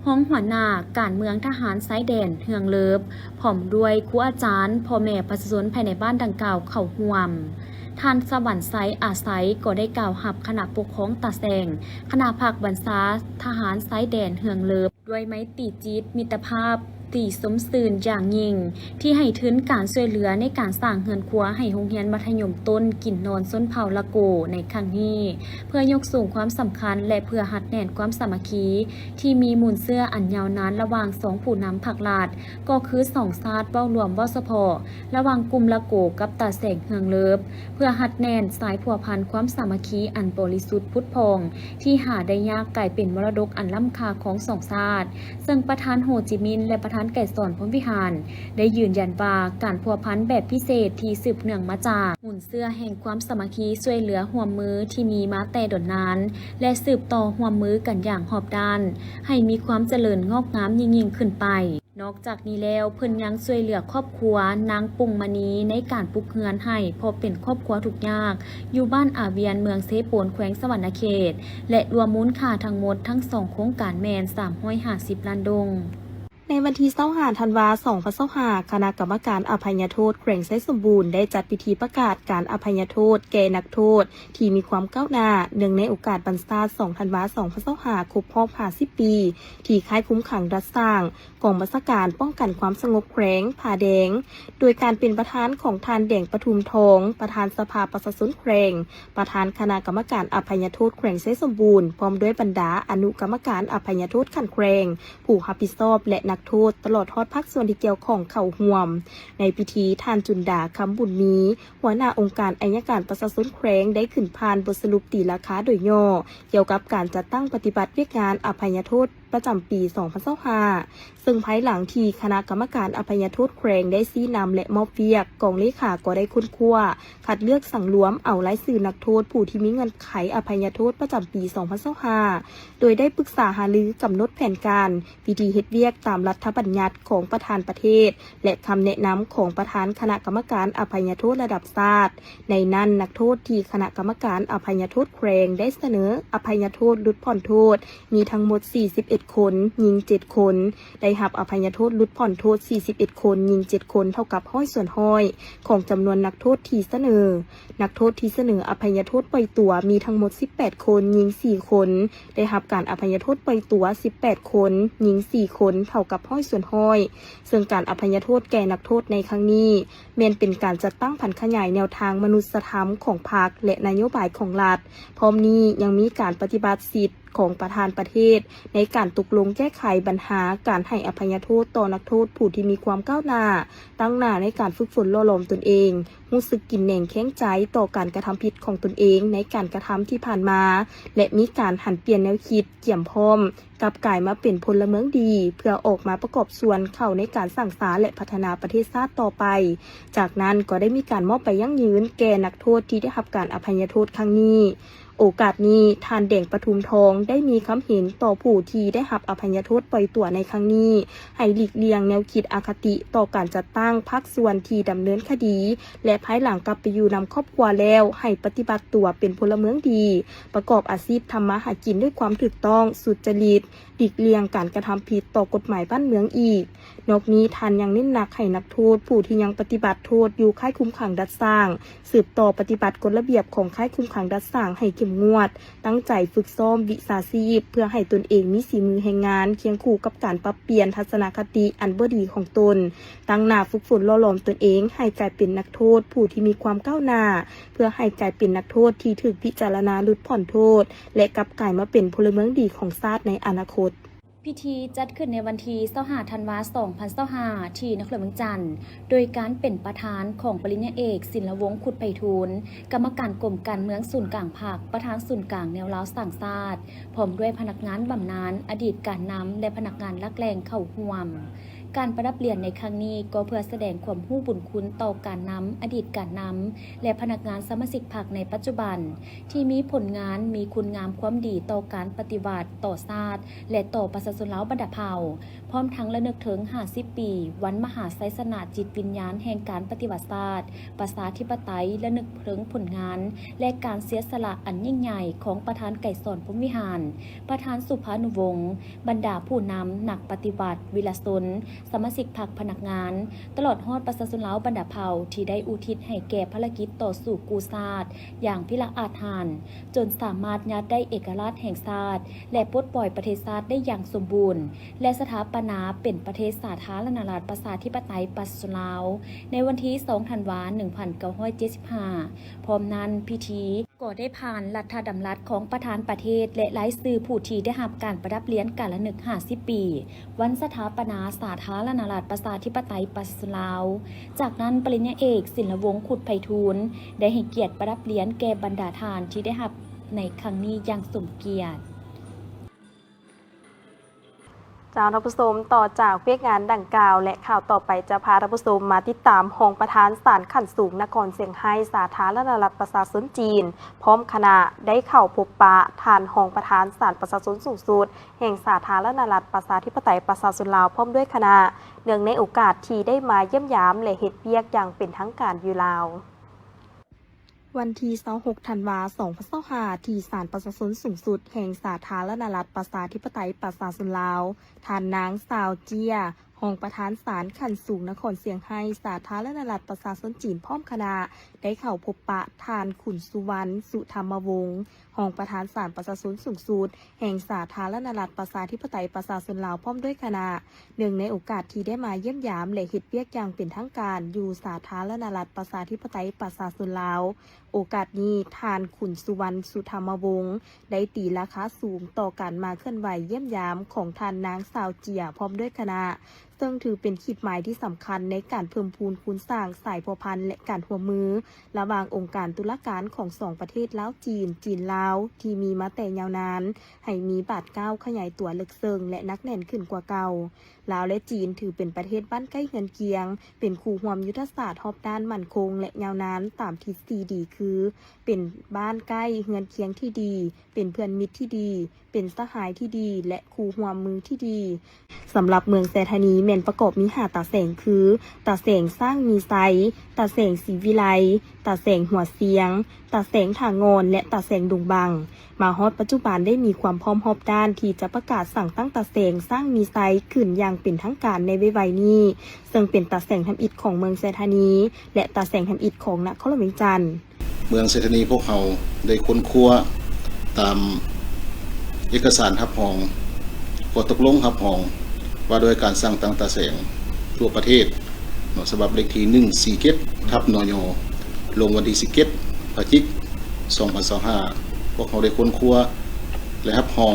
ห้องหัวหน้าการเมืองทหารไซแดนเหืองเลิฟพร้อมด้วยครูอาจารย์พ่อแม่ประชาชนภายในบ้านดังกล่าวเข้าร่วมท่านสวรรค์ไซอาไซก็ได้กล่าวหับคณะปกครองตาแสงคณะภาคบัญชาทหารไซแดนเหืองเลิฟด้วยไม้ตีจิตมิตรภาพตีสมสื่นอย่างยิ่งที่ให้ทุนการช่วยเหลือในการสร้างเฮือนครัวให้โรงเรียนมัธยมต้นกินนอนส้นเผาละโกในครั้งนี้เพื่อยกสูงความสำคัญและเพื่อหัดแน่นความสามัคคีที่มีมูลเสื้ออันยาวนานระหว่างสองผู้นำผักลาดก็คือสองชาติเว้ารวมว่าเฉพาะระหว่างกลุ่มละโกกับตาแสงเฮืองเลิฟเพื่อหัดแน่นสายผัวพันความสามัคคีอันบริสุทธิ์พุทธพองที่หาได้ยากกลายเป็นมรดกอันล้ำค่าของสองชาติซึ่งประธานโฮจิมินห์และประธานไก่สอนพรหมวิหารได้ยืนยันว่าการพัวพันแบบพิเศษที่สืบเนื่องมาจากหุ่นเสื้อแห่งความสามัคคีช่วยเหลือห่วมมือที่มีมาแต่ดนนานและสืบต่อห่วมมือกันอย่างหอบด้านให้มีความเจริญงอกงามยิ่งขึ้นไปนอกจากนี้แล้วเพิ่นยังช่วยเหลือครอบครัวนางปุงมณีในการปลุกเฮือนให้พอเป็นครอบครัวทุกยากอยู่บ้านอาเวียนเมืองเซโปนแขวงสวรรณเขตและรวมมูลค่าทั้งหมดทั้ง2โครงการแมน350ล้านดงในวันที่25ธันวาคม2025คณะกรรมการอภัยโทษแขวงไซสมบูรณ์ได้จัดพิธีประกาศการอภัยโทษแก่นักโทษที่มีความก้าวหน้าเนื่องในโอกาสบรรษา2ธันวาคม2025ครบรอบ50ปีที่ค่ายคุ้มขังรัฐสร้างกองบัญชาการป้องกันความสงบแขวงผาแดงโดยการเป็นประธานของทานแดงปทุมทองประธานสภาประชาชนแขวงประธานคณะกรรมการอภัยโทษแขวงไซสมบูรณ์พร้อมด้วยบรรดาอนุกรรมการอภัยโทษขั้นแขวงผู้รับผิดชอบและนักโทษตลอดทอดภาคส่วนที่เกี่ยวข้องเข้าร่วมในพิธีท่านจุนดาคำบุญมีหัวหน้าองค์การอัยการประชาชนแขวงได้ขึ้นพานบทสรุปตีราคาโดยย่อเกี่ยวกับการจัดตั้งปฏิบัติเวียกงานอภัยโทษประจำปี2025ซึ่งภายหลังที่คณะกรรมการอภัยโทษแขวงได้ชี้นำและมอบเวียกกองเลขาก็ได้ค้นคว้าคัดเลือกสั่งรวมเอารายชื่อนักโทษผู้ที่มีเงื่อนไขอภัยโทษประจำปี2025โดยได้ปรึกษาหารือกำหนดแผนการพิธีเฮ็ดเวียกตามรัฐบัญญัติของประธานประเทศและคำแนะนำของประธานคณะกรรมการอภัยโทษระดับชาติในนั้นนักโทษที่คณะกรรมการอภัยโทษแขวงได้เสนออภัยโทษลดผ่อนโทษมีทั้งหมด41คนหญิง7คนได้รับอภัยโทษลดผ่อนโทษ41คนหญิง7คนเท่ากับห้อยส่วนห้อยของจำนวนนักโทษที่เสนอนักโทษที่เสนออภัยโทษปล่อยตัวมีทั้งหมด18คนหญิง4คนได้รับการอภัยโทษปล่อยตัว18คนหญิง4คนเท่ากับห้อยส่วนห้อยซึ่งการอภัยโทษแก่นักโทษในครั้งนี้แม้นเป็นการจัดตั้งผันขยายแนวทางมนุษยธรรมของพรรคและนโยบายของรัฐพร้อมนี้ยังมีการปฏิบัติสิทธิข ของประธานประเทศในการตกลงแก้ไขปัญหาการให้อภัยโทษต่อนักโทษผู้ที่มีความก้าวหน้าตั้งหน้าในการฝึกฝนล่อหลอมตนเองรู้สึกกินแหน่งแข้งใจต่อการกระทำผิดของตนเองในการกระทำที่ผ่านมาและมีการหันเปลี่ยนแนวคิดเกี่ยมพร้อมกลับกลายมาเป็นพลเมืองดีเพื่อออกมาประกอบส่วนเข้าในการสร้างสรรค์และพัฒนาประเทศชาติต่อไปจากนั้นก็ได้มีการมอบใบยั่งยืนแก่นักโทษที่ได้รับการอภัยโทษครั้งนี้โอกาสนี้ท่านแดงปทุมทองได้มีคำเห็นต่อผู้ที่ได้รับอภัยโทษปล่อยตัวในครั้งนี้ให้หลีกเลี่ยงแนวคิดอคติต่อการจัดตั้งพรรคส่วนที่ดำเนินคดีและภายหลังกลับไปอยู่นำครอบครัวแล้วให้ปฏิบัติตัวเป็นพลเมืองดีประกอบอาชีพทำมาหากินด้วยความถูกต้องสุจริตหลีกเลี่ยงการกระทำผิดต่อกฎหมายบ้านเมืองอีกนอกนี้ท่านยังเน้นหนักให้นักโทษผู้ที่ยังปฏิบัติโทษอยู่ค่ายคุมขังดัดสร้างสืบต่อปฏิบัติกฎระเบียบของค่ายคุมขังดัดสร้างให้เข้มงวดตั้งใจฝึกซ้อมวิชาชีพเพื่อให้ตนเองมีฝีมือแห่งงานเคียงคู่กับการปรับเปลี่ยนทัศนคติอันบ่ดีของตนตั้งหน้าฝึกฝนล่อหลอมตนเองให้กลายเป็นนักโทษผู้ที่มีความก้าวหน้าเพื่อให้กลายเป็นนักโทษที่ถูกพิจารณาลดผ่อนโทษและกลับกลายมาเป็นพลเมืองดีของชาติในอนาคตพิธีจัดขึ้นในวันที่25ธันวาคม2025ที่นครหลวงเมืองจันทร์โดยการเป็นประธานของปริญญาเอกศิลวงศ์ขุดไพฑูรย์กรรมการกรมการเมืองศูนย์กลางภาคประธานศูนย์กลางแนวลาวสร้างชาติพร้อมด้วยพนักงานบำนาญอดีตการนำและพนักงานลักแรงเข้าร่วมการประดับเรียนในครั้งนี้ก็เพื่อแสดงความรู้บุญคุณต่อการนำอดีตการนำและพนักงานสมาชิกพรรคในปัจจุบันที่มีผลงานมีคุณงามความดีต่อการปฏิบัติต่อชาติและต่อประชาชนลาวบรรดาเผ่าพร้อมทั้งระลึกถึง50 ปีวันมหาไสสนะจิตวิญญาณแห่งการปฏิวัติศาสตร์ประชาธิปไตยและนึกถึงผลงานและการเสียสละอันยิ่งใหญ่ของประธานไก่สอนพรหมวิหารประธานสุภานุวงศ์บรรดาผู้นำนักปฏิบัติวิลชนสมาชิกพรรคพนักงานตลอดฮอดประชาชนลาวบรรดาเผ่าที่ได้อุทิศให้แก่ภารกิจต่อสู้กู้ชาติอย่างพิละอาจหาญจนสามารถยัดได้เอกราชแห่งชาติและปลดปล่อยประเทศชาติได้อย่างสมบูรณ์และสถาปนาเป็นประเทศสาธารณรัฐประชาธิปไตยประชาชนลาวในวันที่2ธันวาคม1975พร้อมนั้นพิธีก็ได้ผ่านรัฐธรรมรัฐของประธานประเทศและหลายสื่อผู้ที่ได้รับการประดับเลี้ยงการละนึก50 ปีวันสถาปนาสาธารณรัฐประชาธิปไตยประชาชนลาวจากนั้นปริญญาเอกศิลวงศ์ขุดไพฑูรย์ได้ให้เกียรติประดับเลี้ยงแก่บรรดาทานที่ได้รับในครั้งนี้อย่างสมเกียรติจากท่านผู้ชมต่อจากเวียกงานดังกล่าวและข่าวต่อไปจะพาท่านผู้ชมมาติดตามห้องประธานศาลขั้นสูงนครเซี่ยงไฮ้สาธารณรัฐประชาชนจีนพร้อมคณะได้เข้าพบปะทานห้องประธานศาลประชาชนสูงสุดแห่งสาธารณรัฐประชาธิปไตยประชาชนลาวพร้อมด้วยคณะเนื่องในโอกาสที่ได้มาเยี่ยมยามและเฮ็ดเวียกอย่างเป็นทางการอยู่ลาววันที่26ธันวาคม2025ที่ศาลประชาชนสูงสุดแห่งสาธารณรัฐประชาธิปไตยประชาชนลาวท่านนางสาวเจียห้องประธานศาลขั้นสูงนครเซี่ยงไฮ้สาธารณรัฐประชาชนจีนพร้อมคณะได้เข้าพบปะท่านขุนสุวรรณสุธรรมวงศ์ห้องประธานศาลประชาชนสูงสุดแห่งสาธารณรัฐประชาธิปไตยประชาชนลาวพร้อมด้วยคณะเนื่องในโอกาสที่ได้มาเยี่ยมยามและเฮ็ดเวียกอย่างเป็นทางการอยู่สาธารณรัฐประชาธิปไตยประชาชนลาวโอกาสนี้ท่านขุนสุวรรณสุธรรมวงศ์ได้ตีราคาสูงต่อการมาเคลื่อนไหวเยี่ยมยามของท่านนางสาวเจียพร้อมด้วยคณะซึ่งถือเป็นขีดหมายที่สำคัญในการเพิ่มพูนคูณสร้างสายพัวพันและการหัวมือระหว่างองค์การตุลาการของสองประเทศลาวจีนลาวที่มีมาแต่ยาวนานให้มีบาดก้าวขยายตัวลึกซึ้งและนักแน่นขึ้นกว่าเก่าลาวและจีนถือเป็นประเทศบ้านใกล้เฮือนเคียงเป็นคู่ร่วมยุทธศาสตร์รอบด้านมั่นคงและยาวนานตามทฤษฎีดีคือเป็นบ้านใกล้เฮือนเคียงที่ดีเป็นเพื่อนมิตรที่ดีเป็นสหายที่ดีและคู่ร่วมมือที่ดีสำหรับเมืองแซธานีแม่นประกอบมี5ตาแสงคือตาแสงสร้างมีไซตาแสงศรีวิไลตาแสงหัวเสียงตาแสงถางอนและตาแสงดงบังมาฮอดปัจจุบันได้มีความพร้อมรอบด้านที่จะประกาศสั่งตั้งตาแสงสร้างมีไซขึ้นอย่างเป็นทางการในไวๆนี้ซึ่งเป็นตาแสงทำอิฐของเมืองแซธานีและตาแสงทำอิฐของนครหลวงเวียงจันทน์เมืองแซธานีพวกเขาได้ค้นคว้าตามเอกสารรับรองข้อตกลงรับรองว่าโดยการสร้างตั้งตาแสงทั่วประเทศฉบับเลขที่147/นย.ลงวันที่17พฤศจิกายน2025พวกเขาได้ค้นคว้า และฮับฮอง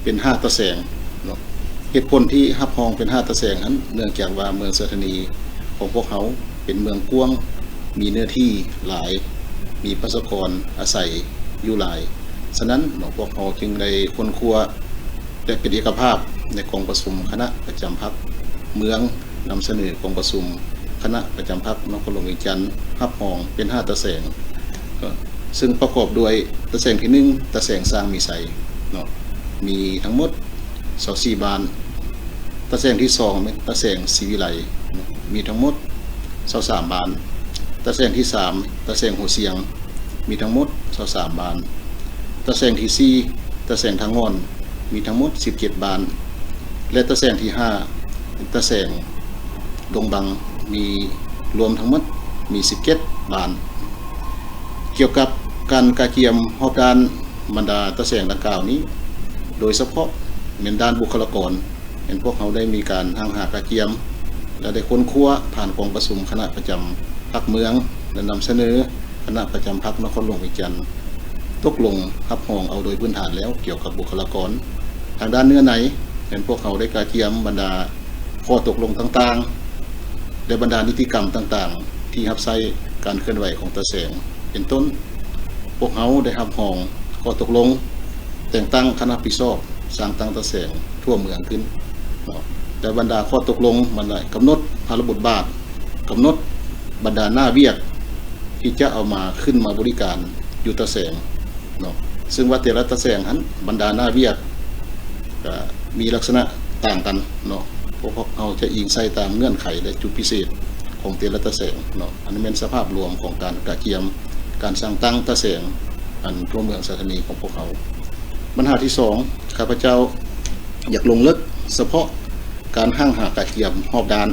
เป็น5 ตะแสงเนาะเหตุผลที่ฮับฮองเป็น5 ตะแสงนั้นเนื่องจากว่าเมืองเสถานีของพวกเขาเป็นเมืองกว้างมีเนื้อที่หลายมีประชากรอาศัยอยู่หลายฉะนั้นพวกเขาจึงได้ค้นคว้าและเป็นเอกภาพในกองประชุมคณะประจำพรรคเมืองนำเสนอกองประชุมคณะประจำพรรคนครหลวงเวียงจันทร์ฮับฮองเป็น5 ตะแสงซึ่งประกอบด้วยตะแสงที่1ตะแสงสร้างมีไสเนาะมีทั้งหมด24 บานตะแสงที่2เป็นตะแสงศรีวิไลมีทั้งหมด23 บานตะแสงที่3ตะแสงหัวเสียงมีทั้งหมด23 บานตะแสงที่4ตะแสงทางงอนมีทั้งหมด17 บานและตะแสงที่5เป็นตะแสงดงบังมีรวมทั้งหมดมี17 บานเกี่ยวกับการกระเจียมหอบด้านบรรดาตะแสงดังกล่าวนี้โดยเฉพาะในด้านบุคลากรเห็นพวกเขาได้มีการหากระเจียมและได้ค้นคว้าผ่านกองประชุมคณะประจำพรรคเมืองและนำเสนอคณะประจำพรรคนครหลวงเวียงจันทร์ตกลงฮับฮองเอาโดยพื้นฐานแล้วเกี่ยวกับบุคลากรทางด้านเนื้อในเห็นพวกเขาได้กระเจียมบรรดาข้อตกลงต่างๆและบรรดานิติกรรมต่างๆที่รับใช้การเคลื่อนไหวของตะแสงเป็นต้นพวกเขาได้ฮับฮองข้อตกลงแต่งตั้งคณะรับผิดชอบสร้างตั้งตะแสงทั่วเมืองขึ้นแต่บรรดาข้อตกลงมันได้กำหนดภารบทบาทกำหนดบรรดาหน้าเวียกที่จะเอามาขึ้นมาบริการอยู่ตะแสงเนาะซึ่งว่าแต่ละตะแสงนั้นบรรดาหน้าเวียกมีลักษณะต่างกันเนาะพวกเขาจะอิงใส่ตามเงื่อนไขและจุดพิเศษของแต่ละตะแสงเนาะอันนี้เป็นสภาพรวมของการกระเจียมการสร้างตั้งตะแสงอันทั่วเมืองเสถานีของพวกเขาปัญหาที่2ข้าพเจ้าอยากลงลึกเฉพาะการหากระเจียมหอบด้าน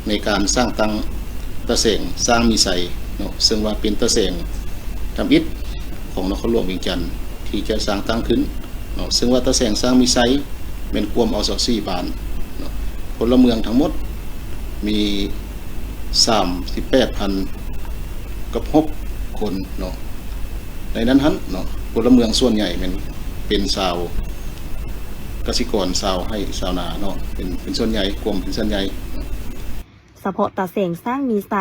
ในการสร้างตั้งตะแสงสร้างมีไสเนาะซึ่งว่าเป็นตะแสงทำอิฐของนครหลวงเวียงจันทร์ที่จะสร้างตั้งขึ้นเนาะซึ่งว่าตะแสงสร้างมีไสเป็นความเอา24 บานเนาะพลเมืองทั้งหมดมี38,000 กับ6 คนเนาะในนั้นเนาะพลเมืองส่วนใหญ่เป็นชาวเกษตรกรชาวให้ชาวนาเนาะเป็นส่วนใหญ่กลุ่มเป็นส่วนใหญ่เฉพาะตะแสงสร้างมีไซ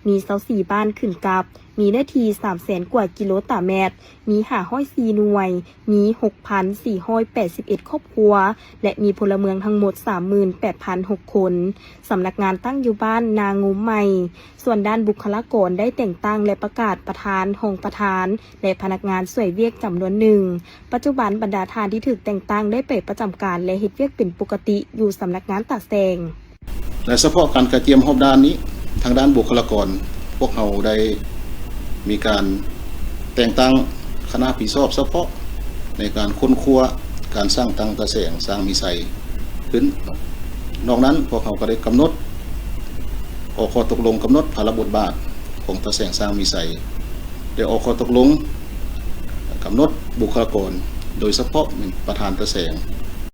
มี24 บ้านขึ้นกับมีเนื้อที่300,000 กว่ากิโลต่อเมตรมี504 หน่วยมี 6,481 ครอบครัวและมีพลเมืองทั้งหมด 38,006 คนสำนักงานตั้งอยู่บ้านนางุ้มใหม่ส่วนด้านบุคลากรได้แต่งตั้งและประกาศประธานรองประธานและพนักงานส่วยเวียกจำนวนหนึ่งปัจจุบันบรรดาทานที่ถูกแต่งตั้งได้ไปประจำการและเฮ็ดเวียกเป็นปกติอยู่สำนักงานตะแสงและเฉพาะการกระเจียมหอบด้านนี้ทางด้านบุคลากรพวกเขาได้มีการแต่งตั้งคณะรับผิดชอบเฉพาะในการค้นคว้าการสร้างตั้งตะแสงสร้างมีไสขึ้นนอกนั้นพวกเขาก็ได้กำหนดออกข้อตกลงกำหนดภารบทบาทของตะแสงสร้างมีไสได้ออกข้อตกลงกำหนดบุคลากรโดยเฉพาะประธานตะแสง